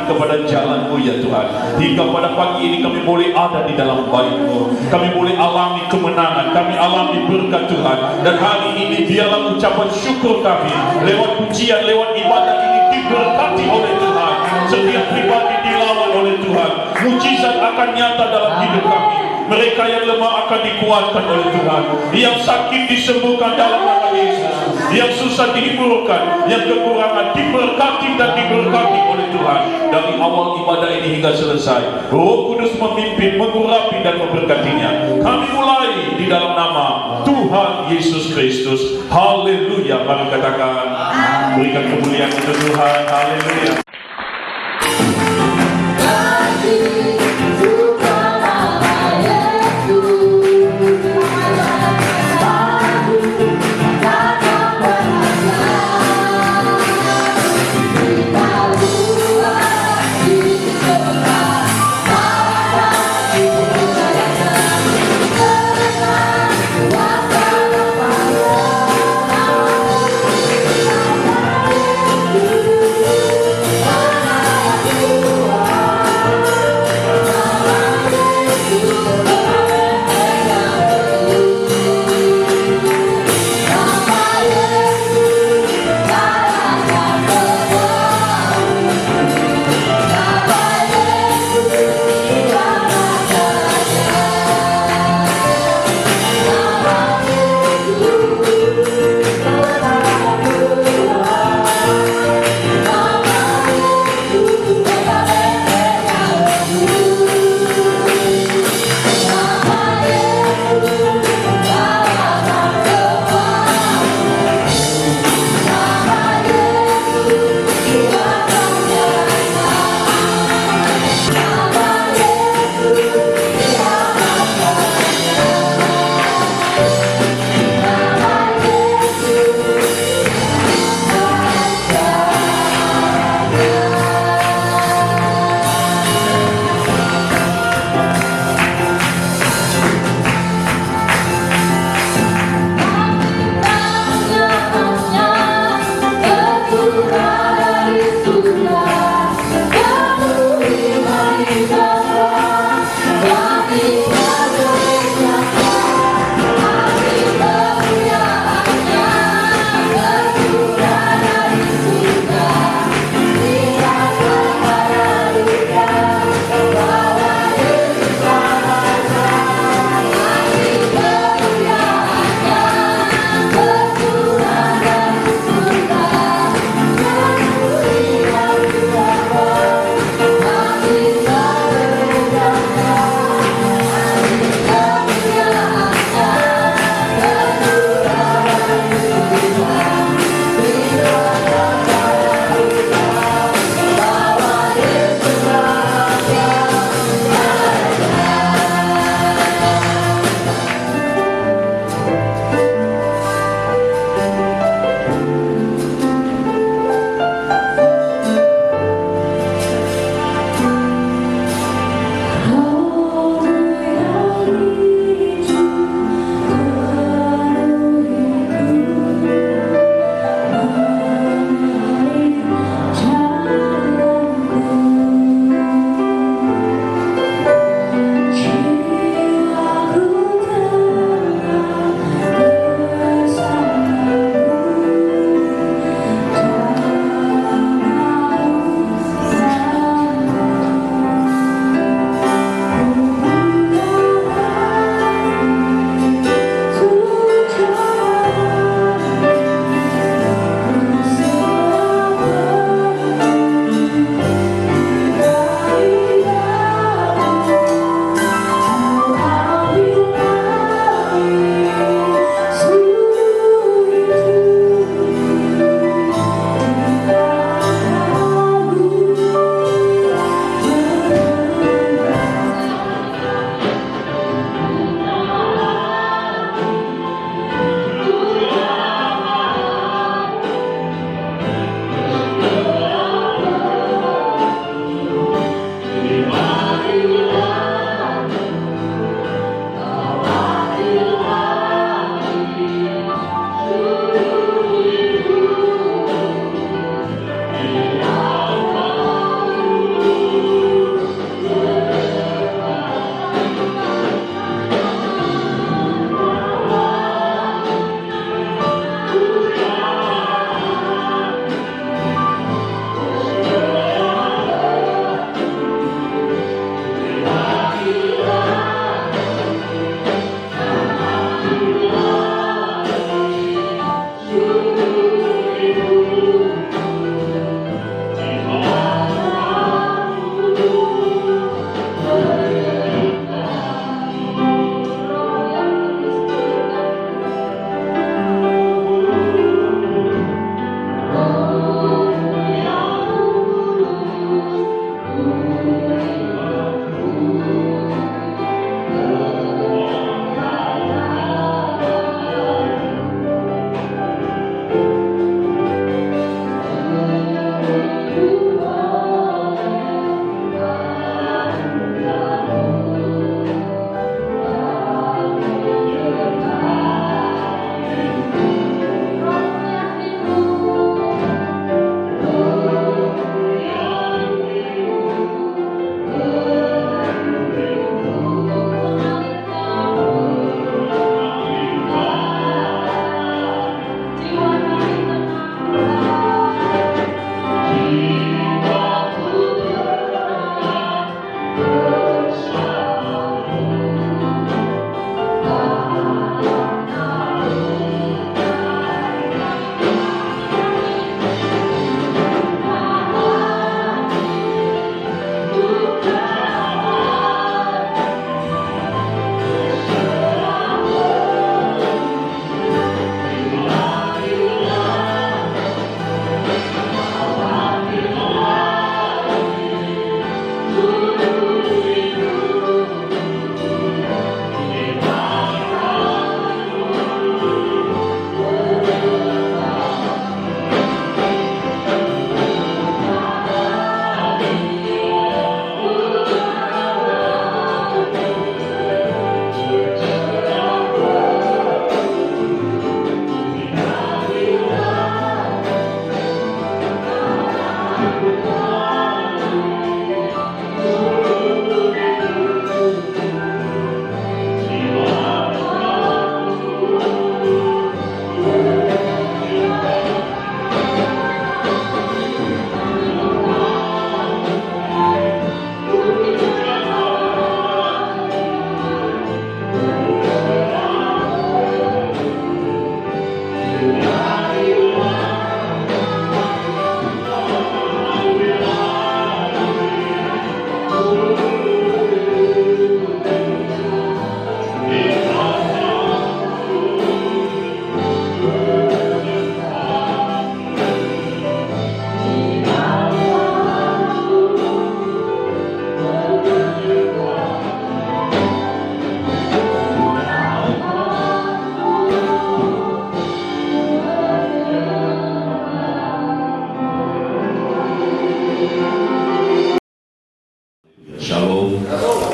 kepada jalan-Mu ya Tuhan. Hingga pada pagi ini kami boleh ada di dalam bait-Mu, kami boleh alami kemenangan, kami alami berkat Tuhan. Dan hari ini biarlah ucapan syukur kami lewat pujian, lewat ibadah ini diberkati oleh Tuhan. Setiap pribadi dilawan oleh Tuhan. Mujizat akan nyata dalam hidup kami. Mereka yang lemah akan dikuatkan oleh Tuhan. Yang sakit disembuhkan dalam nama Yesus. Yang susah dihiburkan, yang kekurangan diberkati dan diberkati oleh Tuhan. Dari awal ibadah ini hingga selesai, Roh Kudus memimpin, mengurapi dan memberkatinya. Kami mulai di dalam nama Tuhan Yesus Kristus. Haleluya. Mari katakan, berikan kemuliaan untuk Tuhan. Haleluya.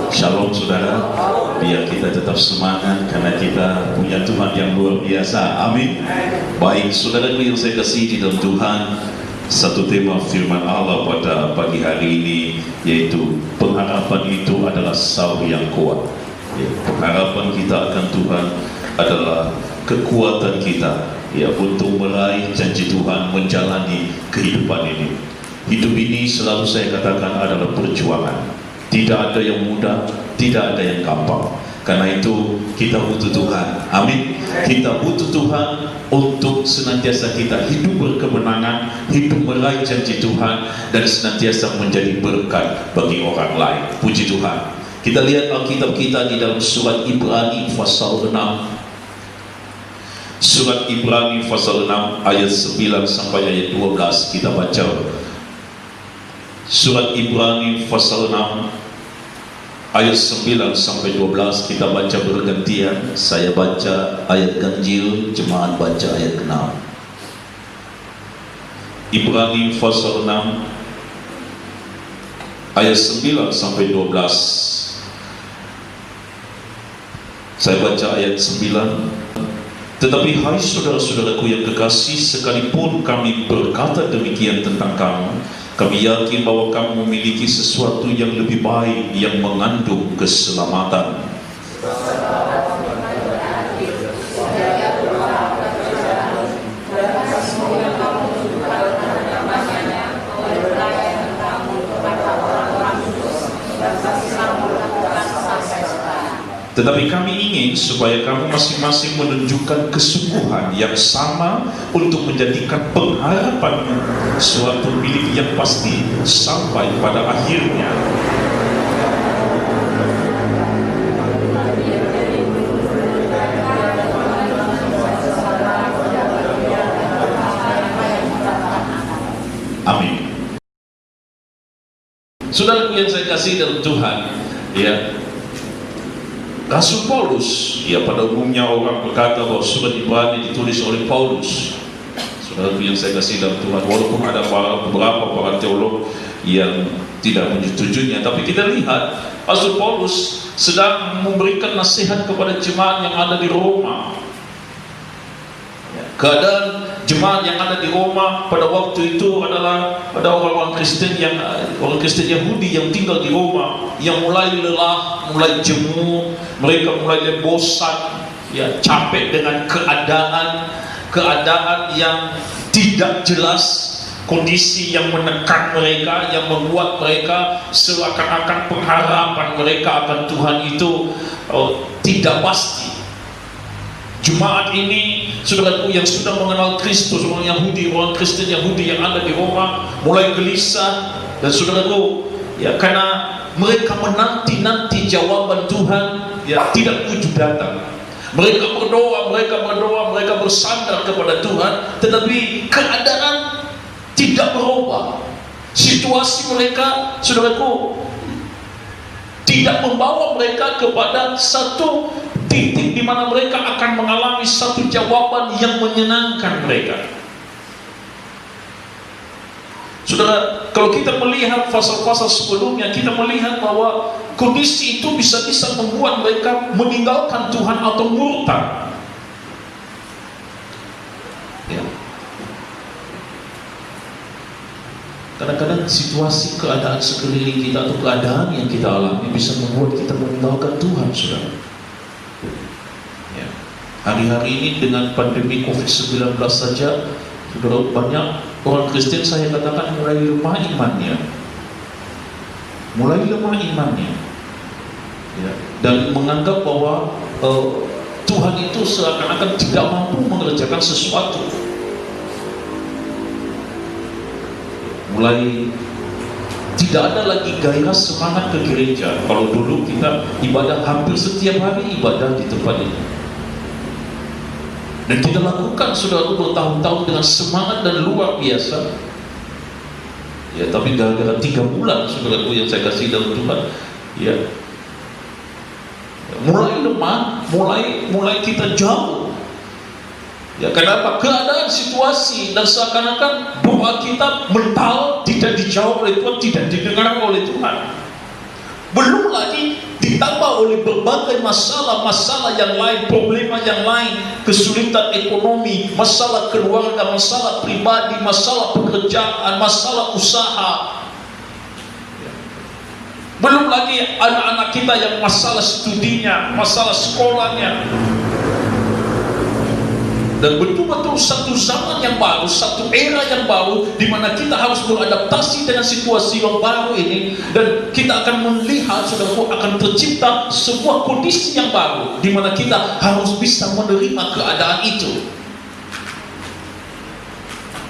Shalom saudara, biar kita tetap semangat karena kita punya Tuhan yang luar biasa. Amin. Baik saudaraku yang saya kasih di dalam Tuhan, satu tema firman Allah pada pagi hari ini yaitu pengharapan itu adalah sauh yang kuat. Pengharapan kita akan Tuhan adalah kekuatan kita untuk meraih janji Tuhan, menjalani kehidupan ini. Hidup ini selalu saya katakan adalah perjuangan. Tidak ada yang mudah, tidak ada yang gampang. Karena itu kita butuh Tuhan. Amin. Kita butuh Tuhan untuk senantiasa kita hidup berkemenangan, hidup meraih janji Tuhan, dan senantiasa menjadi berkat bagi orang lain. Puji Tuhan. Kita lihat Alkitab kita di dalam surat Ibrani pasal 6. Surat Ibrani pasal 6 ayat 9 sampai ayat 12 kita baca. Surat Ibrani pasal 6 ayat 9 sampai 12 kita baca bergantian. Saya baca ayat ganjil, jemaat baca ayat 6. Ibrani pasal 6 ayat 9 sampai 12. Saya baca ayat 9. Tetapi hai saudara-saudaraku yang kekasih, sekalipun kami berkata demikian tentang kamu, kami yakin bahwa kamu memiliki sesuatu yang lebih baik yang mengandung keselamatan. Tetapi kami ingin supaya kamu masing-masing menunjukkan kesungguhan yang sama untuk menjadikan pengharapanmu suatu milik yang pasti sampai pada akhirnya. Amin. Saudaraku yang saya kasih dalam Tuhan, Rasul Paulus, pada umumnya orang berkata bahwa surat Ibrani ditulis oleh Paulus. Saudaraku yang saya kasih dalam Tuhan, walaupun ada beberapa para teolog yang tidak menyetujuinya, tapi kita lihat Rasul Paulus sedang memberikan nasihat kepada jemaat yang ada di Roma. Keadaan jemaat yang ada di Roma pada waktu itu adalah ada orang-orang Kristen Yahudi yang tinggal di Roma, yang mulai lelah, mulai jemu, mereka mulai bosan, capek dengan keadaan yang tidak jelas, kondisi yang menekan mereka, yang membuat mereka seakan-akan pengharapan mereka akan Tuhan itu tidak pasti. Jemaat ini, saudaraku yang sudah mengenal Kristus, orang Yahudi, orang Kristen Yahudi yang ada di Roma, mulai gelisah. Dan saudaraku, karena mereka menanti-nanti jawaban Tuhan, tidak wujud datang. Mereka berdoa, mereka bersandar kepada Tuhan, tetapi keadaan tidak berubah. Situasi mereka, saudaraku, tidak membawa mereka kepada satu titik di mana mereka akan mengalami satu jawaban yang menyenangkan mereka. Saudara, kalau kita melihat pasal-pasal sebelumnya, kita melihat bahwa kondisi itu bisa-bisa membuat mereka meninggalkan Tuhan atau murtad. Kadang-kadang situasi keadaan sekeliling kita atau keadaan yang kita alami bisa membuat kita meninggalkan Tuhan, saudara. Hari-hari ini dengan pandemi COVID-19 saja, saudara, banyak orang Kristen saya katakan mulai lemah imannya, dan menganggap bahwa Tuhan itu seakan-akan tidak mampu mengerjakan sesuatu. Mulai tidak ada lagi gairah semangat ke gereja. Kalau dulu kita ibadah hampir setiap hari ibadah di tempat ini, dan kita lakukan saudara bertahun-tahun dengan semangat dan luar biasa. Tapi gara-gara 3 bulan saudaraku yang saya kasih dalam Tuhan, mulai lemah, mulai kita jauh. Kenapa? Keadaan situasi dan seakan-akan doa kita mental tidak dijawab oleh Tuhan, tidak didengar oleh Tuhan. Belum lagi di ditambah oleh berbagai masalah-masalah yang lain, problema yang lain, kesulitan ekonomi, masalah keluarga, masalah pribadi, masalah pekerjaan, masalah usaha. Belum lagi anak-anak kita yang masalah studinya, masalah sekolahnya. Dan betul-betul satu zaman yang baru, satu era yang baru, di mana kita harus beradaptasi dengan situasi yang baru ini, dan kita akan melihat, saudaraku, akan tercipta sebuah kondisi yang baru, di mana kita harus bisa menerima keadaan itu.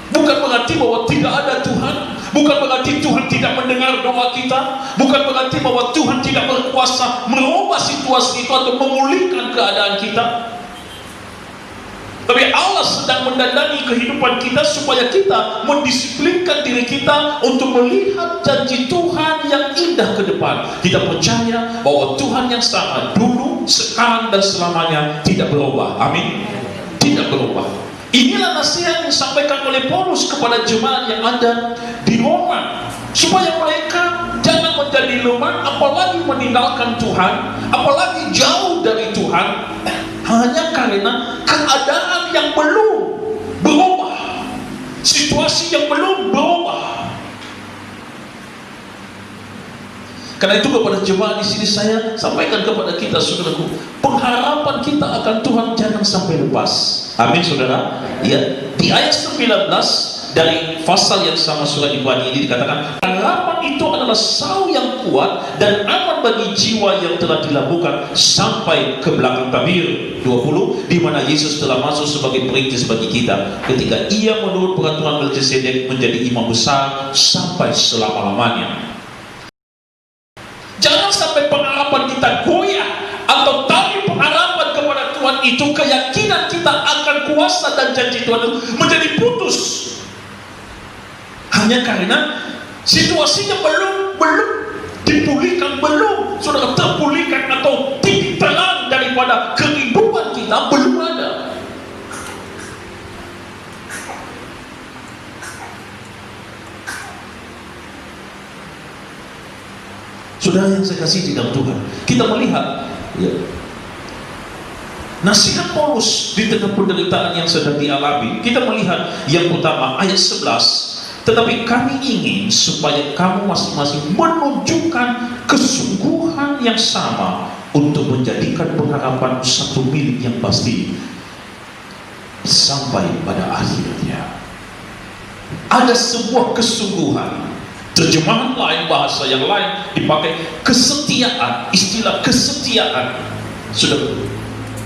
Bukan berarti bahwa tidak ada Tuhan, bukan berarti Tuhan tidak mendengar doa kita, bukan berarti bahwa Tuhan tidak berkuasa merubah situasi itu atau memulihkan keadaan kita. Tapi Allah sedang mendandani kehidupan kita supaya kita mendisiplinkan diri kita untuk melihat janji Tuhan yang indah ke depan. Kita percaya bahwa Tuhan yang sama dulu, sekarang, dan selamanya tidak berubah. Amin. Tidak berubah. Inilah nasihat yang disampaikan oleh Paulus kepada jemaat yang ada di Roma, supaya mereka jangan menjadi lemah, apalagi meninggalkan Tuhan, apalagi jauh dari Tuhan, hanya karena keadaan yang belum berubah, situasi yang belum berubah. Karena itu kepada jemaat di sini saya sampaikan kepada kita, saudaraku, pengharapan kita akan Tuhan jangan sampai lepas. Amin, saudara. Ya, di ayat 19 dari pasal yang sama surat Ibrani ini dikatakan, harapan itu adalah sau yang kuat dan aman bagi jiwa yang telah dilabuhkan sampai ke belakang tabir. 20, di mana Yesus telah masuk sebagai perintis bagi kita ketika ia menurut peraturan Melkisedek menjadi imam besar sampai selama-lamanya. Jangan sampai pengharapan kita goyah atau tali pengharapan kepada Tuhan itu, keyakinan kita akan kuasa dan janji Tuhan itu menjadi putus hanya karena situasinya belum dipulihkan, belum saudara terpulihkan, atau titik terang daripada kehidupan kita belum ada. Saudara yang saya kasih di dalam Tuhan, kita melihat ya, nasihat Paulus di tengah penderitaan yang sedang dialami. Kita melihat yang pertama ayat 11, tetapi kami ingin supaya kamu masing-masing menunjukkan kesungguhan yang sama untuk menjadikan pengharapan satu milik yang pasti sampai pada akhirnya. Ada sebuah kesungguhan. Terjemahan lain, bahasa yang lain dipakai kesetiaan, istilah kesetiaan. Saudara,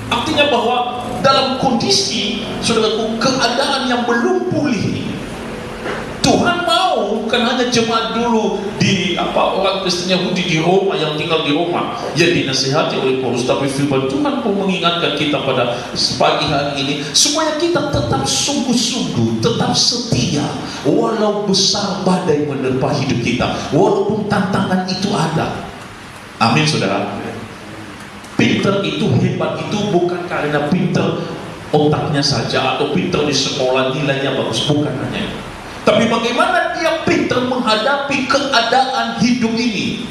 artinya bahwa dalam kondisi, saudaraku, keadaan yang belum pulih, Tuhan mau bukan hanya jemaat dulu di orang Kristen Yahudi di Roma yang tinggal di Roma yang dinasihati oleh Paulus, tapi firman Tuhan pun mengingatkan kita pada pagi hari ini supaya kita tetap sungguh-sungguh, tetap setia walau besar badai menerpa hidup kita, walaupun tantangan itu ada. Amin, saudara. Pinter itu, hebat itu bukan karena pinter otaknya saja atau pinter di sekolah nilainya bagus, bukan hanya itu. Tapi bagaimana dia pintar menghadapi keadaan hidup ini,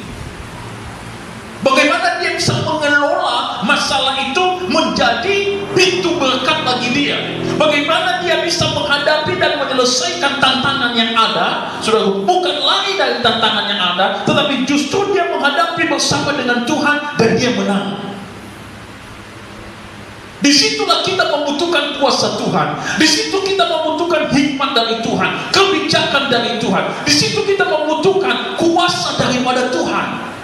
bagaimana dia bisa mengelola masalah itu menjadi pintu berkat bagi dia, bagaimana dia bisa menghadapi dan menyelesaikan tantangan yang ada. Saudara, bukan lari dari tantangan yang ada, tetapi justru dia menghadapi bersama dengan Tuhan dan dia menang. Disitulah kita membutuhkan kuasa Tuhan. Di situ kita membutuhkan hikmat dari Tuhan, kebijakan dari Tuhan. Di situ kita membutuhkan kuasa daripada Tuhan.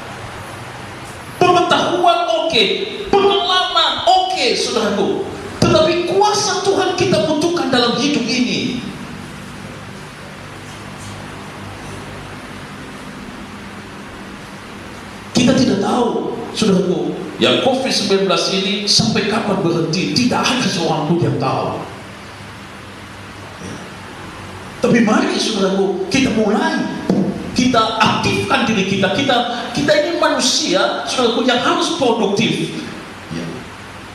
Pengetahuan oke, pengalaman oke, saudaraku. Tetapi kuasa Tuhan kita butuhkan dalam hidup ini. Kita tidak tahu, saudaraku, yang COVID-19 ini sampai kapan berhenti, tidak ada seorang pun yang tahu. Tapi mari, saudaraku, kita mulai, kita aktifkan diri kita. Kita ini manusia, saudaraku, yang harus produktif.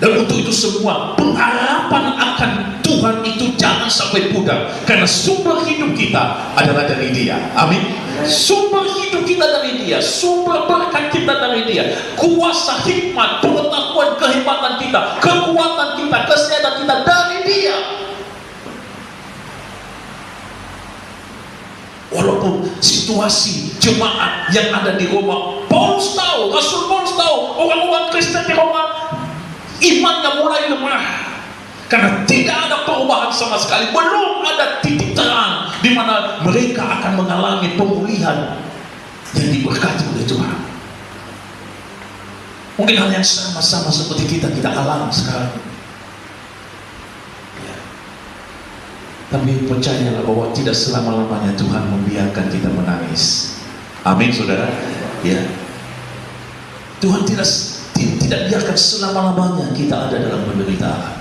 Dan untuk itu semua, pengharapan akan Tuhan itu jangan sampai pudar. Karena sumber hidup kita adalah dari Dia. Amin. Sumber hidup kita dari Dia, sumber berkat kita dari Dia, kuasa, hikmat, pengetahuan, kehebatan kita, kekuatan kita, kesehatan kita dari Dia. Walaupun situasi jemaat yang ada di Roma, Paulus tahu, Rasul Paulus tahu, orang-orang Kristen di Roma imannya mulai lemah karena tidak ada perubahan sama sekali. Belum ada titik terang di mana mereka akan mengalami pemulihan yang diberkati oleh Tuhan. Mungkin hal yang sama-sama seperti kita alami sekarang. Ya. Tapi percayalah bahwa tidak selama-lamanya Tuhan membiarkan kita menangis. Amin, saudara. Ya. Tuhan tidak biarkan selama-lamanya kita ada dalam penderitaan.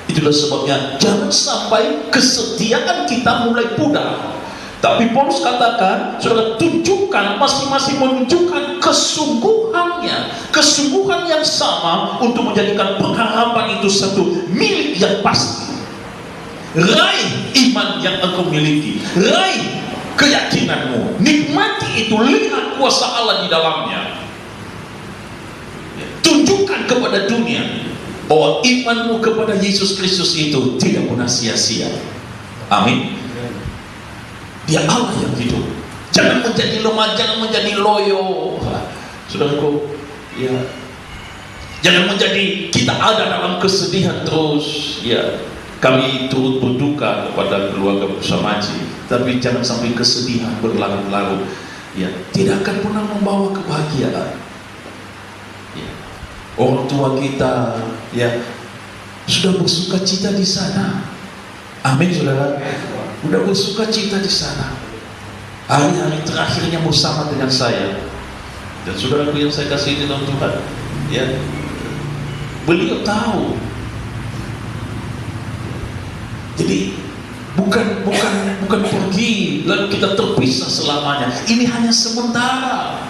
Itulah sebabnya jangan sampai kesetiaan kita mulai pudar. Tapi Paulus katakan, saudara, tunjukkan, masing-masing menunjukkan kesungguhan yang sama untuk menjadikan pengharapan itu satu milik yang pasti. Raih iman yang engkau miliki, raih keyakinanmu, nikmati itu, lihat kuasa Allah di dalamnya. Tunjukkan kepada dunia bahwa imanmu kepada Yesus Kristus itu tidak pernah sia-sia. Amin. Dia Allah yang hidup. Jangan menjadi lemah, jangan menjadi loyo. Saudaraku, ya. Jangan menjadi kita ada dalam kesedihan terus. Ya, kami turut berduka kepada keluarga Samaji, tapi jangan sampai kesedihan berlarut-larut. Ya, tidak akan pernah membawa kebahagiaan. Orang tua kita ya sudah bersuka cita di sana. Amin, saudara. Sudah bersuka cita di sana. Hari-hari terakhirnya bersama dengan saya. Dan saudaraku yang saya kasih dalam Tuhan, ya, beliau tahu. Jadi bukan pergi lalu kita terpisah selamanya. Ini hanya sementara.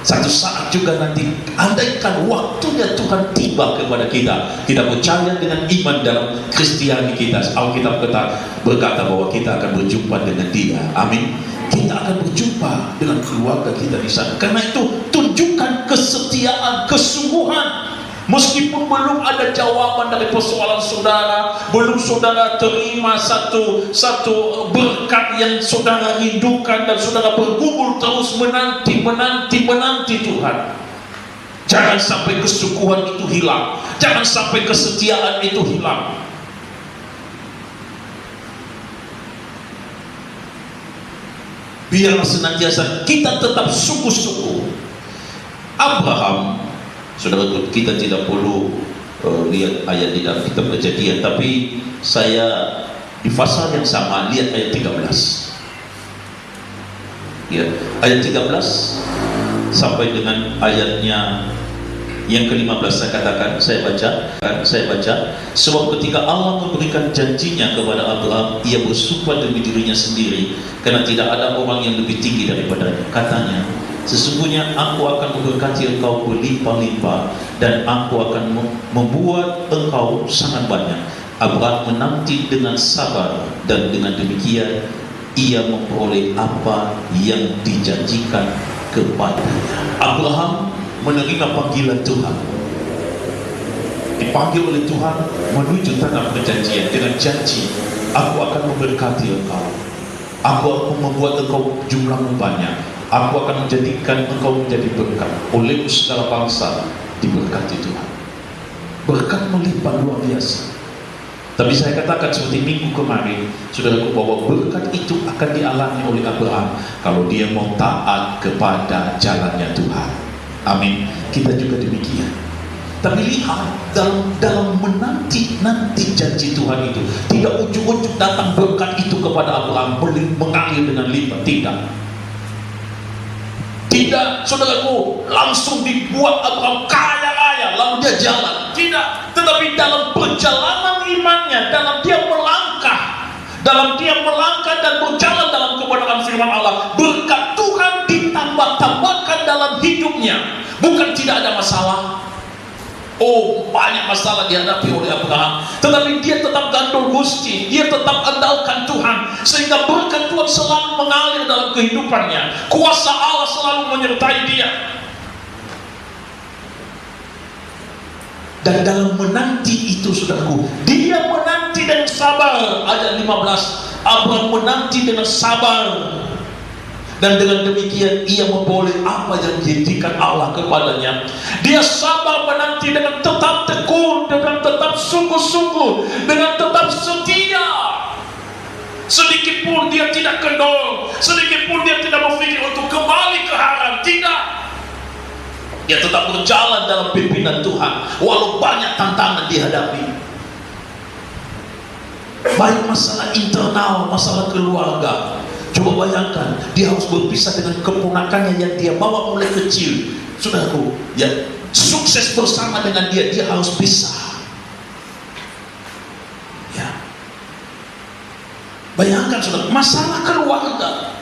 Satu saat juga nanti, andaikan waktunya Tuhan tiba kepada kita, kita percaya dengan iman dalam Kristiani kita, Alkitab berkata bahwa kita akan berjumpa dengan Dia. Amin. Kita akan berjumpa dengan keluarga kita di sana. Karena itu tunjukkan kesetiaan, kesungguhan. Meskipun belum ada jawaban dari persoalan saudara, belum saudara terima satu berkat yang saudara rindukan, dan saudara bergumul terus menanti Tuhan. Jangan sampai kesungguhan itu hilang, jangan sampai kesetiaan itu hilang. Biarlah senantiasa kita tetap sungguh-sungguh. Abraham, saudara, kita tidak perlu lihat ayat di dalam kitab Kejadian, tapi saya di pasal yang sama lihat ayat 13. Ya, ayat 13 sampai dengan ayatnya yang ke-15 saya baca, sebab ketika Allah memberikan janjinya kepada Abraham, ia bersumpah demi dirinya sendiri, karena tidak ada orang yang lebih tinggi daripadanya. Katanya, sesungguhnya aku akan memberkati engkau berlimpah-limpah, dan aku akan membuat engkau sangat banyak. Abraham menanti dengan sabar, dan dengan demikian ia memperoleh apa yang dijanjikan kepadanya. Abraham menerima panggilan Tuhan, dipanggil oleh Tuhan menuju tanah perjanjian dengan janji, aku akan memberkati engkau, aku akan membuat engkau jumlahmu banyak, aku akan menjadikan engkau menjadi berkat, oleh segala bangsa diberkati Tuhan. Berkat melimpah luar biasa. Tapi saya katakan seperti minggu kemarin, saudaraku, bahwa berkat itu akan dialami oleh Abraham kalau dia mau taat kepada jalannya Tuhan. Amin. Kita juga demikian. Tapi lihat, dalam menanti janji Tuhan itu, tidak ujuk-ujuk datang berkat itu kepada Abraham mengalir dengan limpah. Tidak, saudaraku, langsung dibuat Abraham kaya raya lalu dia jalan. Tidak, tetapi dalam perjalanan imannya, dalam dia melangkah dan berjalan dalam kebenaran firman Allah, berkat Tuhan ditambah-tambahkan dalam hidupnya. Bukan tidak ada masalah, Oh, banyak masalah dihadapi oleh Abraham, tetapi dia tetap gandol Gusti, dia tetap andalkan Tuhan, sehingga berkat Tuhan selalu mengalir dalam kehidupannya. Kuasa Allah selalu menyertai dia. Dan dalam menanti itu, saudaraku, dia menanti dengan sabar. Ayat 15, Abraham menanti dengan sabar, dan dengan demikian ia memperoleh apa yang dijanjikan Allah kepadanya. Dia sabar menanti dengan tetap tekun, dengan tetap sungguh-sungguh, dengan tetap setia. Sedikit pun dia tidak kendor, sedikit pun dia tidak berpikir untuk kembali ke Haran. Tidak. Dia tetap berjalan dalam pimpinan Tuhan, walau banyak tantangan dihadapi. Baik masalah internal, masalah keluarga. Coba bayangkan, dia harus berpisah dengan keponakannya yang dia bawa mulai kecil. Saudaraku, ya, sukses bersama dengan dia harus pisah. Ya. Bayangkan, saudara, masalah keluarga.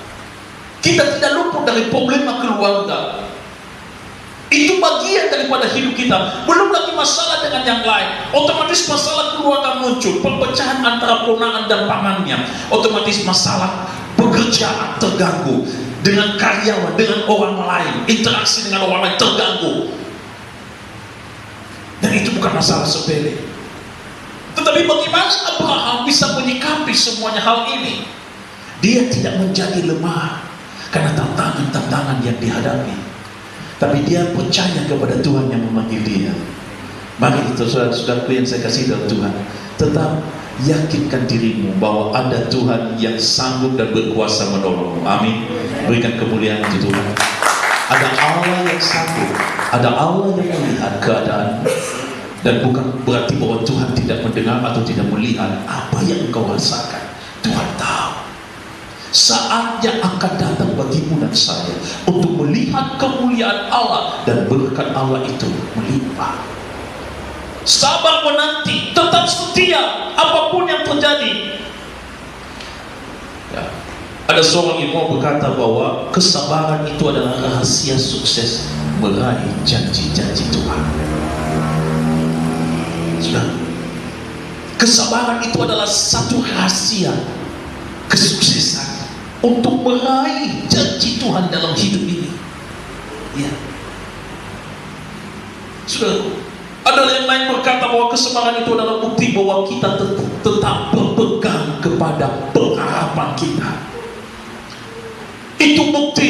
Kita tidak luput dari problema keluarga. Itu bagian daripada hidup kita. Belum lagi masalah dengan yang lain. Otomatis masalah keluarga muncul, perpecahan antara ponakan dan pamannya. Otomatis masalah pekerjaan terganggu, dengan karyawan, dengan orang lain, interaksi dengan orang lain terganggu. Dan itu bukan masalah sepele. Tetapi bagaimana Abraham bisa menyikapi semuanya hal ini? Dia tidak menjadi lemah karena tantangan-tantangan yang dihadapi, tapi dia percaya kepada Tuhan yang memanggil dia. Mari itu, saudara-saudaraku yang saya kasih dalam Tuhan, tetap yakinkan dirimu bahwa ada Tuhan yang sanggup dan berkuasa menolongmu. Amin. Berikan kemuliaan untuk Tuhan. Ada Allah yang sanggup, ada Allah yang melihat keadaan, dan bukan berarti bahwa Tuhan tidak mendengar atau tidak melihat apa yang engkau rasakan. Tuhan tahu. Saatnya akan datang bagimu dan saya untuk melihat kemuliaan Allah dan berkat Allah itu melimpah. Sabar menanti, tetap setia apapun yang terjadi. Ya. Ada seorang ilmuwan berkata bahwa kesabaran itu adalah rahasia sukses meraih janji-janji Tuhan. Sudah, kesabaran itu adalah satu rahasia kesuksesan untuk meraih janji Tuhan dalam hidup ini. Ya. Sudah. Ada yang lain berkata bahwa kesabaran itu adalah bukti bahwa kita tetap berpegang kepada pengharapan kita. Itu bukti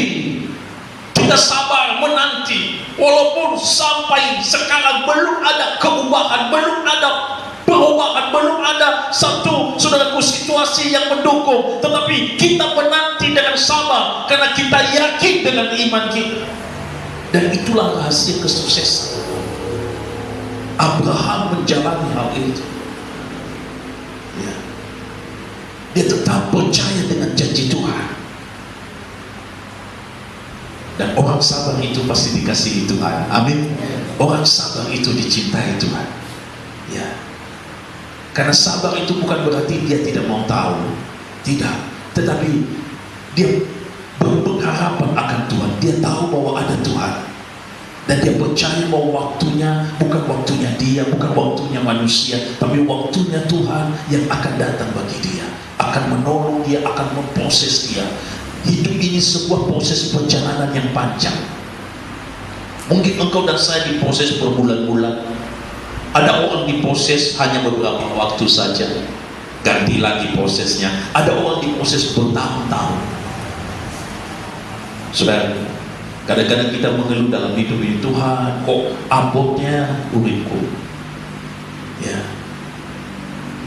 kita sabar menanti, walaupun sampai sekarang belum ada perubahan, belum ada satu, saudaraku, situasi yang mendukung, tetapi kita menanti dengan sabar karena kita yakin dengan iman kita. Dan itulah rahasia kesuksesan. Abraham menjalani hal itu. Ya. Dia tetap percaya dengan janji Tuhan. Dan orang sabar itu pasti dikasihi Tuhan. Amin. Orang sabar itu dicintai Tuhan. Ya. Karena sabar itu bukan berarti dia tidak mau tahu. Tidak. Tetapi dia berpengharapan akan Tuhan. Dia tahu bahwa ada Tuhan. Dan dia percaya bahwa waktunya bukan waktunya dia, bukan waktunya manusia, tapi waktunya Tuhan yang akan datang bagi dia, akan menolong dia, akan memproses dia. Hidup ini sebuah proses perjalanan yang panjang. Mungkin engkau dan saya diproses berbulan-bulan. Ada orang diproses hanya beberapa waktu saja, ganti lagi prosesnya. Ada orang diproses bertahun-tahun. Saudara, kadang-kadang kita mengeluh dalam hidup ini, Tuhan kok abotnya uripku. Ya.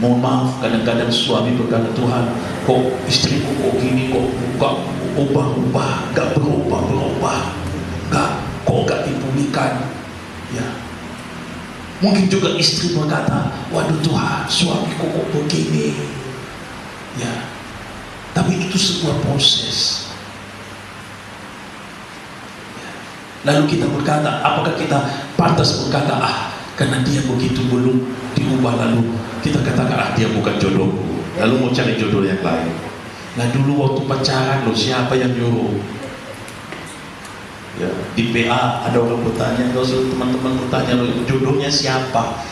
Mohon maaf, kadang-kadang suami berkata, Tuhan kok istriku kok gini, kok gak ubah-ubah, gak berubah-berubah, kok gak dipulihkan. Ya. Mungkin juga istri berkata, waduh Tuhan, suamiku kok begini. Ya. Tapi itu sebuah proses. Lalu kita berkata, apakah kita pantas berkata, karena dia begitu belum diubah, lalu kita katakan, dia bukan jodohku, lalu mau cari jodoh yang lain. Nah dulu waktu pacaran loh, siapa yang nyuruh? Ya, di PA ada orang bertanya, teman-teman bertanya, jodohnya siapa?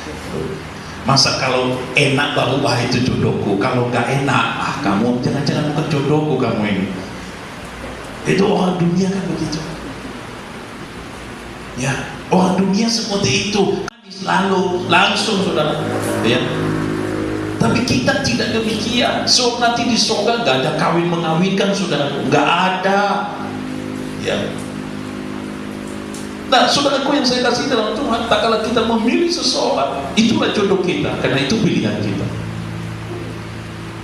Masa kalau enak baru itu jodohku, kalau nggak enak, kamu jangan-jangan bukan jodohku kamu ini. Itu orang dunia kan begitu. Ya, orang dunia seperti itu, lalu langsung saudara. Ya. Tapi kita tidak demikian. So nanti di surga nggak ada kawin mengawinkan saudara, nggak ada. Ya. Nah, saudaraku yang saya kasih dalam Tuhan, tak kala kita memilih seseorang, itulah jodoh kita, karena itu pilihan kita.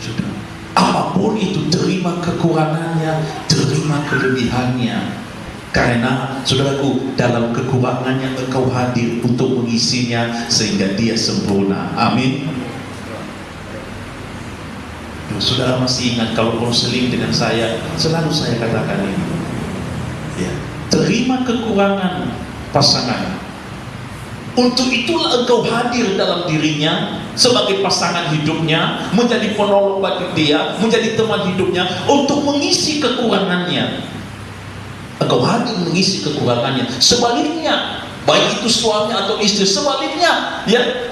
Sudah. Apapun itu, terima kekurangannya, terima kelebihannya. Karena, saudaraku, dalam kekurangannya engkau hadir untuk mengisinya sehingga dia sempurna. Amin. Saudara masih ingat kalau konseling dengan saya, selalu saya katakan ini. Ya. Terima kekurangan pasangan. Untuk itulah engkau hadir dalam dirinya sebagai pasangan hidupnya, menjadi penolong bagi dia, menjadi teman hidupnya untuk mengisi kekurangannya. Engkau hadir mengisi kekurangannya. Sebaliknya, baik itu suami atau istri, sebaliknya, ya,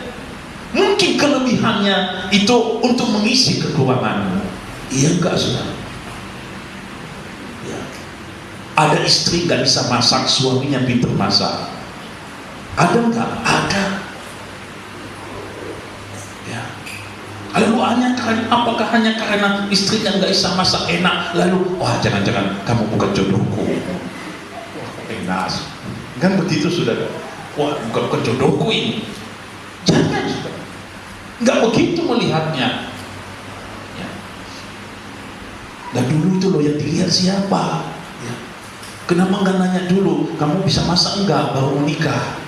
mungkin kelebihannya itu untuk mengisi kekuranganmu. Iya enggak, saudara? Ada istri gak bisa masak, suaminya pintar masak. Ada enggak? Ada. Ya. Lalu apakah hanya karena istrinya gak bisa masak enak, lalu wah jangan-jangan kamu bukan jodohku? Enak. Kan begitu saudara. Wah bukan jodohku ini. Jangan saudara. Gak begitu melihatnya. Ya. Dan dulu itu loh yang dilihat siapa? Kenapa nggak nanya dulu, kamu bisa masak enggak baru menikah?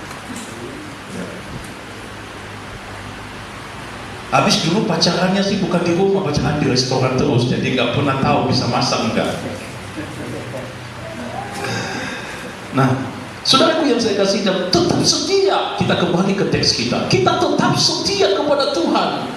Habis dulu pacarannya sih bukan di rumah, pacaran di restoran terus, jadi nggak pernah tahu bisa masak enggak. Nah, saudaraku yang saya kasih, tetap setia. Kita kembali ke teks kita. Kita tetap setia kepada Tuhan.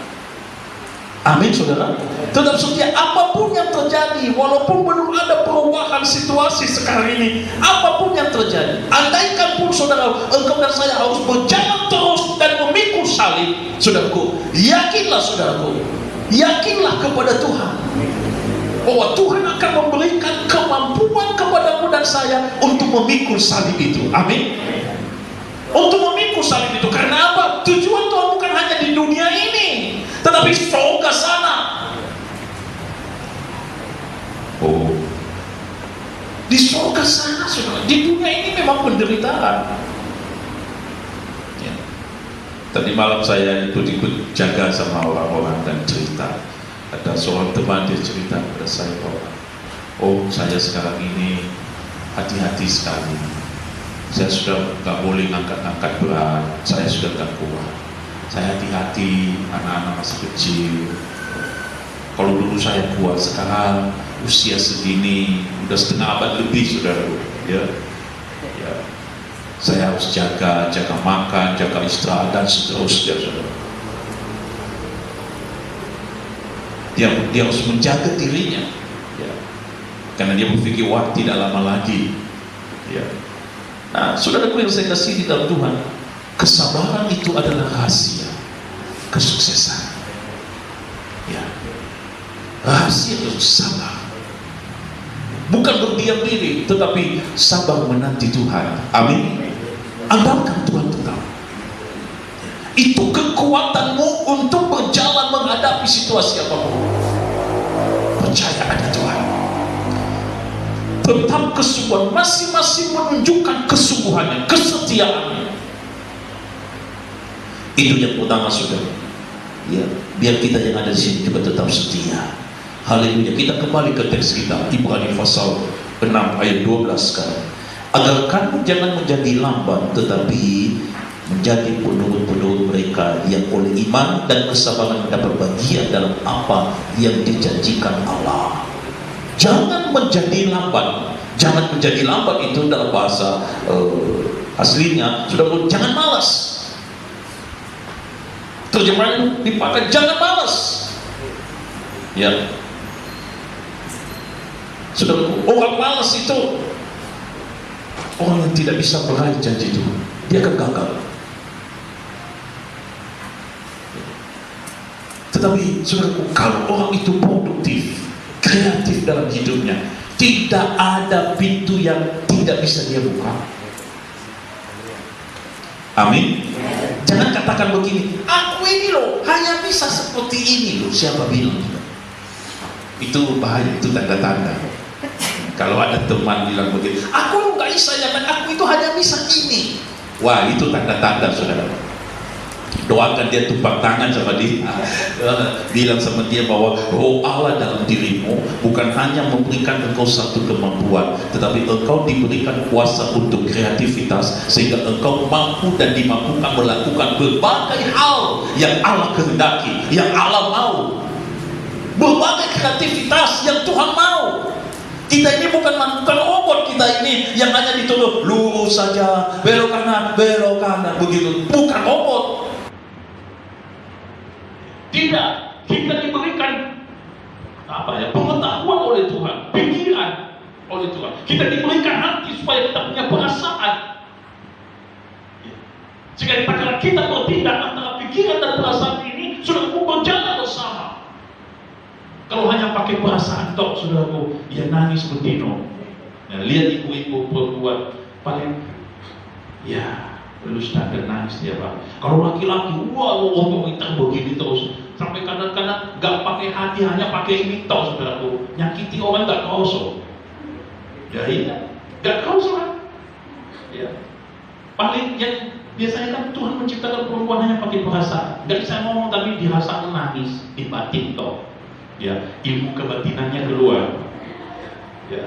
Amin, saudara. Tetap setia apapun yang terjadi, walaupun belum ada perubahan situasi sekarang ini, apapun yang terjadi. Andaikan pun saudara, engkau dan saya harus berjalan terus dan memikul salib, saudaraku, yakinlah saudaraku, yakinlah kepada Tuhan bahwa Tuhan akan memberikan kemampuan kepadamu dan saya untuk memikul salib itu. Amin. Untuk memikul salib itu, karena apa? Tujuan Tuhan bukan hanya di dunia ini, tetapi surga sana. Oh, di surga sana, saudara. Di dunia ini memang penderitaan. Ya. Tadi malam saya ikut jaga sama orang-orang dan cerita. Ada seorang teman dia cerita kepada saya bahwa, oh saya sekarang ini hati-hati sekali. Saya sudah nggak boleh ngangkat-ngangkat berat. Saya sudah nggak kuat. Saya hati-hati, anak-anak masih kecil. Kalau dulu saya kuat, sekarang usia segini, udah setengah abad lebih, saudara. Ya, ya. Saya harus jaga makan, jaga istirahat dan seterusnya, saudara. Dia harus menjaga dirinya, ya. Karena dia berpikir wah tidak lama lagi. Ya. Nah, saudaraku yang saya kasih di dalam Tuhan, kesabaran itu adalah rahasia kesuksesan. Ya. Rahasia itu sabar. Bukan berdiam diri, tetapi sabar menanti Tuhan. Amin. Andalkan Tuhan tetap. Itu kekuatanmu untuk berjalan menghadapi situasi apapun. Percaya ada Tuhan. Tetap kesungguhan, masing-masing menunjukkan kesungguhannya, kesetiaannya. Itu yang pertama, saudara. Ya, biar kita yang ada di sini juga tetap setia. Haleluya. Kita kembali ke teks kita, Ibrani pasal 6 ayat 12 sekarang. Agar kamu jangan menjadi lamban, tetapi menjadi penurut-penurut mereka yang oleh iman dan kesabaran mendapat bagian dalam apa yang dijanjikan Allah. Jangan menjadi lamban. Jangan menjadi lamban itu dalam bahasa aslinya sudah, jangan malas. Terjemahan dipakai jangan malas. Ya. Sudah, orang malas itu Orang yang tidak bisa meraih janji Tuhan, dia akan gagal. Tetapi saudaraku, kalau orang itu produktif, kreatif dalam hidupnya, tidak ada pintu yang tidak bisa dia buka. Amin. Jangan katakan begini, aku ini loh hanya bisa seperti ini loh. Siapa bilang? Itu bahaya, itu tanda-tanda. Kalau ada teman bilang begini, aku nggak bisa, ya kan, aku itu hanya bisa ini. Wah, itu tanda-tanda, saudara. Doakan dia, tumpang tangan sama dia, bilang sama dia bahwa roh Allah dalam dirimu bukan hanya memberikan engkau satu kemampuan, tetapi engkau diberikan kuasa untuk kreativitas, sehingga engkau mampu dan dimampukan melakukan berbagai hal yang Allah kehendaki, yang Allah mau. Berbagai kreativitas yang Tuhan mau. Kita ini bukan robot, kita ini yang hanya dituduh lurus saja, belok kanan begitu. Bukan robot. Tidak, kita diberikan pengetahuan oleh Tuhan, pikiran oleh Tuhan. Kita diberikan hati supaya kita punya perasaan. Jika dikatakan kita bertindak antara pikiran dan perasaan ini, sudah berjalan bersama. Kalau hanya pakai perasaan tok, saudaraku, ya nangis begitu. Nah, lihat ibu-ibu perempuan paling, ya lulus dan nangis dia Pak. Kalau laki-laki, wah otoriter begini terus, sampai kadang-kadang gak pakai hati, hanya pakai ini tok, saudaraku. Nyakiti orang gak kroso. Ya iya, gak kroso kan? Ya. Paling yang biasanya kan Tuhan menciptakan perempuan hanya pakai perasaan. Gak bisa ngomong tapi dirasa nangis, di batin tok. Ya, ilmu kebatinannya keluar. Ya.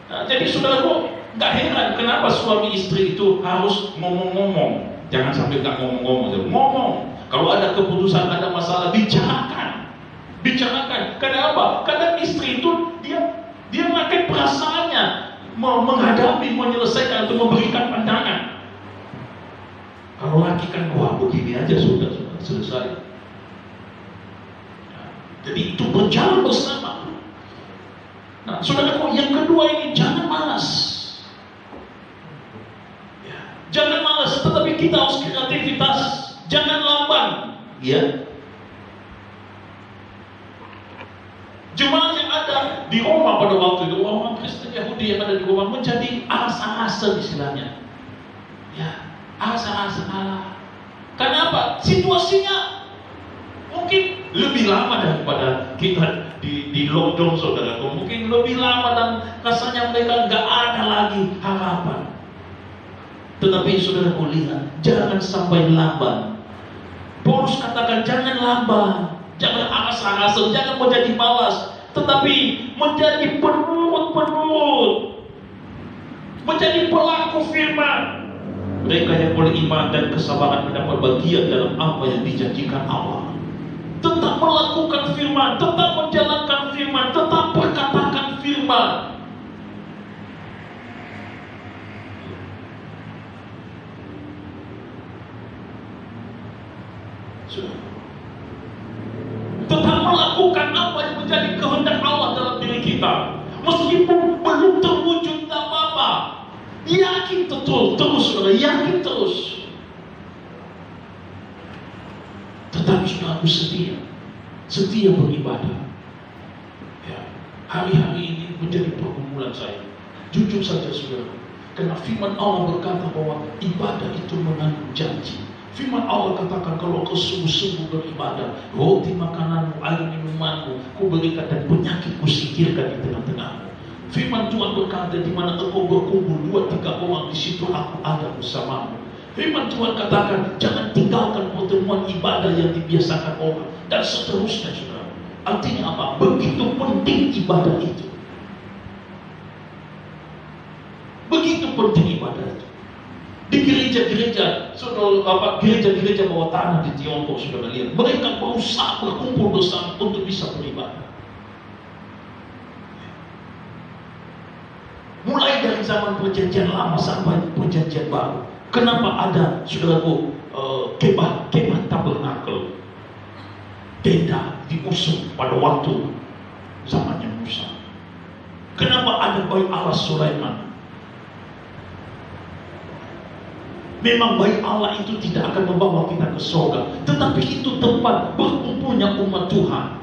Nah, jadi saudaraku, gak heran kenapa suami istri itu harus ngomong-ngomong. Jangan sampai gak ngomong-ngomong. Ngomong. Kalau ada keputusan, ada masalah, bicarakan. Kenapa? Karena istri itu dia pakai perasaannya menghadapi, menyelesaikan atau memberikan pandangan. Kalau laki kan, wah begini aja sudah selesai. Jadi itu berjalan bersama. Nah, saudaraku, yang kedua ini, jangan malas. Ya, jangan malas, tetapi kita harus kreativitas. Jangan lamban. Ya. Jemaat yang ada di Roma pada waktu itu, orang Kristen Yahudi yang ada di Roma menjadi asa-asa istilahnya. Ya, asa-asa Allah. Kenapa? Situasinya mungkin lebih lama daripada kita di lockdown, saudaraku. Mungkin lebih lama dan rasanya mereka nggak ada lagi harapan. Tetapi saudaraku lihat, jangan sampai lamban. Paulus katakan jangan lamban, jangan aras-arasan, jangan menjadi malas, tetapi menjadi penurut, menjadi pelaku firman. Mereka yang beriman dan kesabaran mendapat bagian dalam apa yang dijanjikan Allah. Tetap melakukan firman, tetap menjalankan firman, tetap perkatakan firman. Tetap melakukan apa yang menjadi kehendak Allah dalam diri kita. Meskipun belum terwujud, tak apa-apa. Yakin terus, yakin terus. Tetapi sudah harus setia beribadah. Ya, hari-hari ini menjadi pergumulan saya. Jujur saja saudara, karena firman Allah berkata bahwa ibadah itu mengandung janji. Firman Allah katakan kalau kau sungguh-sungguh beribadah, roti makananmu, air minumanmu, ku berikan dan penyakit ku singkirkan di tengah-tengahmu. Firman Tuhan berkata di mana engkau berkumpul 2-3 orang, di situ aku ada bersamamu. Firman Tuhan katakan jangan tinggalkan pertemuan ibadah yang dibiasakan orang dan seterusnya, saudara. Artinya apa? Begitu penting ibadah itu. Begitu penting ibadah itu. Di gereja-gereja, saudara, gereja-gereja bawah tanah di Tiongkok, saudara lihat, mereka berusaha berkumpul bersama untuk bisa beribadah. Mulai dari zaman perjanjian lama sampai perjanjian baru. Kenapa ada, saudaraku, kemah tabernakel, tenda diusung pada waktu zamannya Musa? Kenapa ada bait Allah Sulaiman? Memang baik Allah itu tidak akan membawa kita ke surga, tetapi itu tempat berkumpulnya umat Tuhan,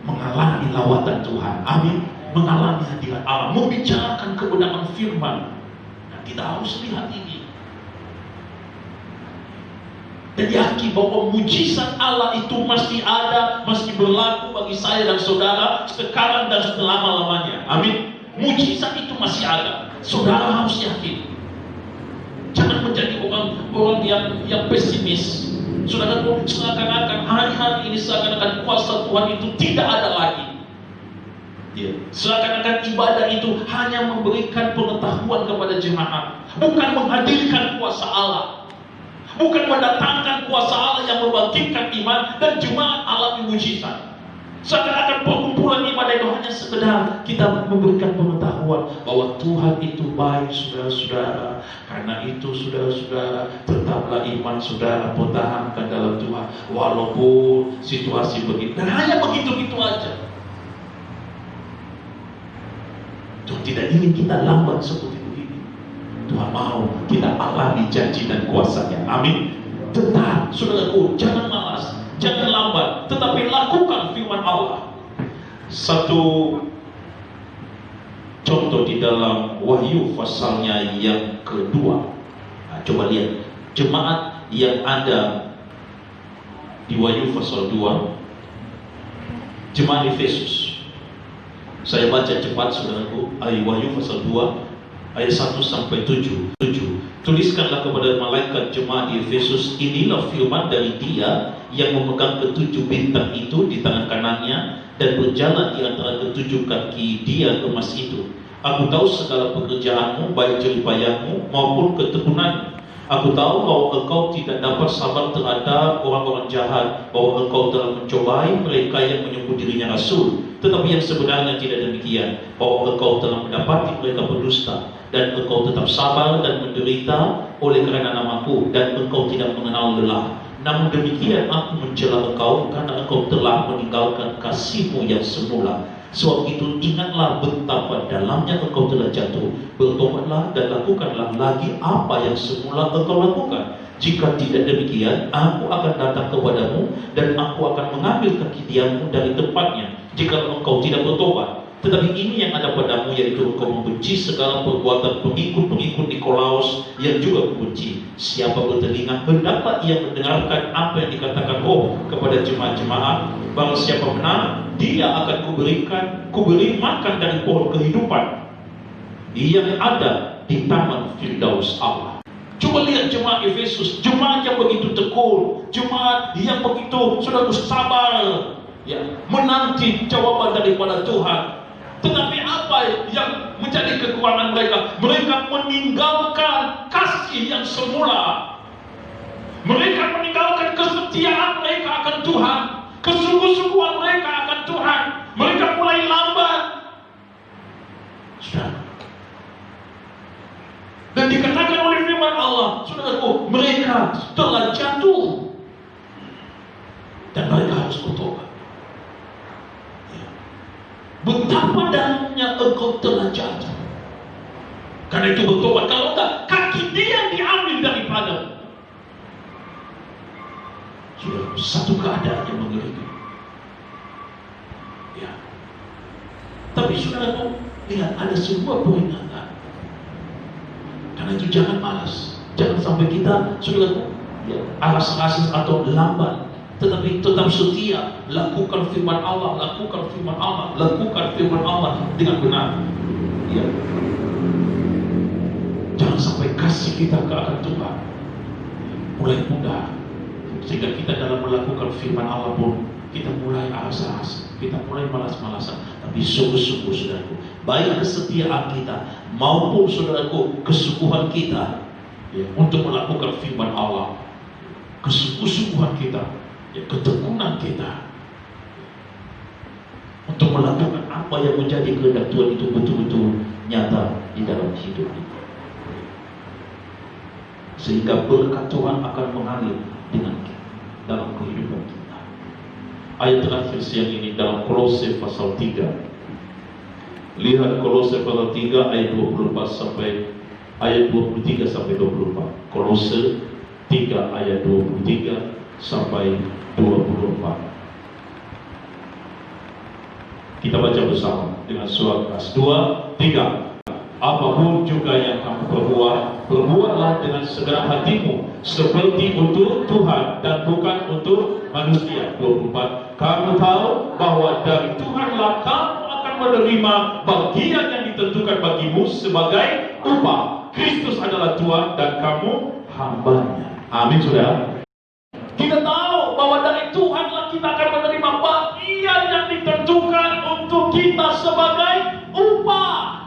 mengalami lawatan Tuhan. Amin. Mengalami hadirat Allah, membicarakan kebenaran firman. Nah, kita harus lihat ini dan yakin bahwa mujizat Allah itu masih ada, masih berlaku bagi saya dan saudara sekarang dan selama-lamanya. Amin. Mujizat itu masih ada. Saudara harus yakin. Jangan menjadi orang yang pesimis. Saudara, seakan-akan hari-hari ini seakan-akan kuasa Tuhan itu tidak ada lagi. Seakan-akan ibadah itu hanya memberikan pengetahuan kepada jemaat, bukan menghadirkan kuasa Allah, bukan mendatangkan kuasa Allah yang membangkitkan iman dan jemaat alami mujizat. Seakan-akan perkumpulan ibadah itu hanya sekedar kita memberikan pengetahuan bahwa Tuhan itu baik, saudara-saudara. Karena itu, saudara-saudara, tetaplah iman saudara, pertahankan dalam Tuhan walaupun situasi begitu. Dan hanya begitu-gitu aja. Tuhan tidak ingin kita lambat seperti begini. Tuhan mau kita alami janji dan kuasa-Nya. Amin. Tetap, saudaraku, jangan malas, jangan lambat, tetapi lakukan firman Allah. Satu contoh di dalam Wahyu pasalnya yang kedua. Nah, coba lihat jemaat yang ada di Wahyu pasal 2, jemaat Efesus. Saya baca cepat, saudaraku. Wahyu pasal 2 ayat 1 sampai 7. Tuliskanlah kepada malaikat jemaat di Efesus, inilah firman dari Dia yang memegang ketujuh bintang itu di tangan kanannya dan berjalan di antara ketujuh kaki Dia emas itu. Aku tahu segala pekerjaanmu, baik jeripayamu maupun ketekunanmu. Aku tahu bahwa engkau tidak dapat sabar terhadap orang-orang jahat, bahwa engkau telah mencobai mereka yang menyebut dirinya rasul, tetapi yang sebenarnya tidak demikian, bahwa engkau telah mendapati mereka berdusta, dan engkau tetap sabar dan menderita oleh karena namaku, dan engkau tidak mengenal lelah. Namun demikian aku mencela engkau karena engkau telah meninggalkan kasihmu yang semula. Sebab itu ingatlah betapa dalamnya engkau telah jatuh. Bertobatlah dan lakukanlah lagi apa yang semula engkau lakukan. Jika tidak demikian, aku akan datang kepadamu dan aku akan mengambil kaki diammu dari tempatnya, jika engkau tidak bertobat. Tetapi ini yang ada padamu, yaitu engkau membenci segala perbuatan pengikut-pengikut Nikolaus yang juga membenci. Siapa bertelinga, hendaklah ia mendengarkan apa yang dikatakan Roh kepada jemaat-jemaat. Barang siapa benar, dia akan kuberi makan dari pohon kehidupan yang ada di taman Firdaus Allah. Coba lihat jemaat Efesus, jemaat yang begitu tekun, jemaat yang begitu sudah sabar, ya, menanti jawaban daripada Tuhan. Tetapi apa yang menjadi kekurangan mereka? Mereka meninggalkan kasih yang semula. Mereka meninggalkan kesetiaan mereka akan Tuhan, kesungguh-sungguhan mereka akan Tuhan. Mereka mulai lambat. Saudara. Dan dikatakan oleh firman Allah, saudaraku, mereka telah jatuh dan mereka harus bertobat. Betapa dalamnya engkau telah jatuh. Karena itu bertobat. Kalau enggak, kaki dia diambil daripada. Sudah satu keadaan yang mengerikan. Ya. Tapi saudaraku, lihat ada sebuah peringatan. Karena itu jangan malas. Jangan sampai kita, saudaraku, ya, alas-alas atau lambat. Tetapi tetap setia, lakukan firman Allah, lakukan firman Allah, lakukan firman Allah dengan benar. Ya. Jangan sampai kasih kita ke akan Tuhan mulai mudah, sehingga kita dalam melakukan firman Allah pun kita mulai alas-alas, kita mulai malas-malasan. Tapi sungguh-sungguh, saudaraku, baik kesetiaan kita maupun, saudaraku, kesungguhan kita, ya, untuk melakukan firman Allah, kesungguh-sungguhan kita, ya, ketekunan kita untuk melakukan apa yang menjadi kehendak Tuhan itu betul-betul nyata di dalam hidup kita, sehingga berkat Tuhan akan mengalir dengan kita dalam kehidupan kita. Ayat terakhir siang ini dalam Kolose pasal 3. Lihat Kolose pasal 3 ayat 24 sampai ayat 23 sampai 24. Kolose Amose 3 ayat 23 sampai 24. Kita baca bersama dengan suara keras. 2, 3. Apapun juga yang kamu perbuat, perbuatlah dengan segala hatimu, seperti untuk Tuhan dan bukan untuk manusia. 24. Kamu tahu bahwa dari Tuhanlah kamu akan menerima bagian yang ditentukan bagimu sebagai upah. Kristus adalah Tuhan dan kamu hambanya. Amin, saudara. Kita tahu bahwa dari Tuhanlah kita akan menerima bagian yang ditentukan untuk kita sebagai upah.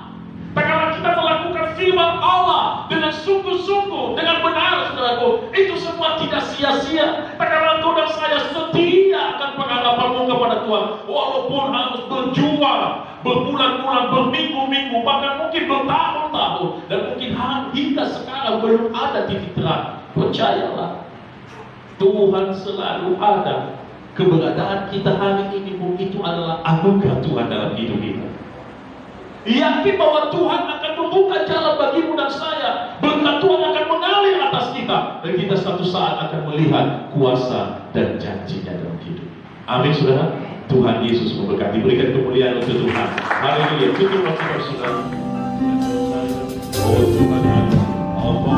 Karena kita melakukan firman Allah dengan sungguh-sungguh, dengan benar, saudaraku, itu semua tidak sia-sia. Karena engkau dan saya setia akan pengharapanmu kepada Tuhan, walaupun harus berjuang berbulan-bulan, berminggu-minggu, bahkan mungkin bertahun-tahun, dan mungkin hingga sekarang belum ada titik terang. Percayalah, Tuhan selalu ada. Keberadaan kita hari ini pun itu adalah anugerah Tuhan dalam hidup kita. Yakin bahwa Tuhan akan membuka jalan bagimu dan saya. Berkat Tuhan akan mengalir atas kita, dan kita suatu saat akan melihat kuasa dan janjinya dalam hidup. Amin, saudara. Tuhan Yesus memberkati. Berikan kemuliaan untuk Tuhan. Haleluya. Tutup kita, saudara. Oh Tuhan, apa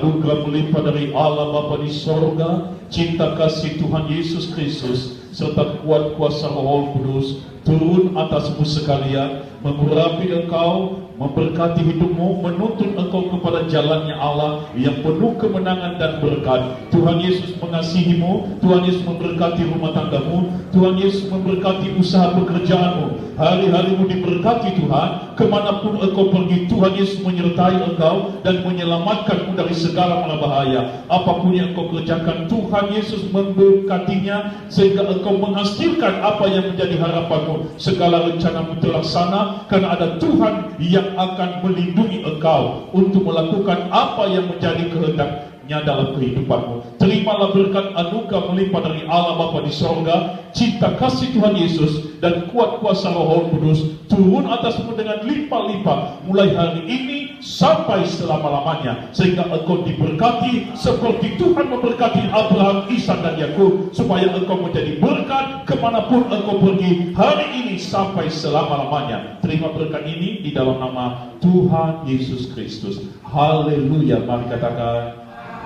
anugerah melimpah dari Allah Bapa di sorga, cinta kasih Tuhan Yesus Kristus, serta kuat kuasa Roh Kudus turun atasmu sekalian, mengurapi engkau, memberkati hidupmu, menuntun engkau kepada jalannya Allah yang penuh kemenangan dan berkat. Tuhan Yesus mengasihimu, Tuhan Yesus memberkati rumah tanggamu, Tuhan Yesus memberkati usaha pekerjaanmu. Hari-harimu diberkati Tuhan, kemanapun engkau pergi, Tuhan Yesus menyertai engkau dan menyelamatkanmu dari segala mara bahaya. Apapun yang engkau kerjakan, Tuhan Yesus memberkatinya sehingga engkau menghasilkan apa yang menjadi harapanmu. Segala rencanamu terlaksana karena ada Tuhan yang akan melindungi engkau untuk melakukan apa yang menjadi kehendaknya dalam kehidupanmu. Terimalah berkat anugerah melimpah dari Allah Bapa di sorga, cinta kasih Tuhan Yesus dan kuat kuasa Roh Kudus turun atasmu dengan limpah-limpah mulai hari ini sampai selama-lamanya, sehingga engkau diberkati seperti Tuhan memberkati Abraham, Ishak dan Yakub, supaya engkau menjadi berkat kemanapun engkau pergi hari ini sampai selama-lamanya. Terima berkat ini di dalam nama Tuhan Yesus Kristus. Haleluya. Mari katakan,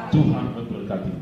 Tuhan memberkati.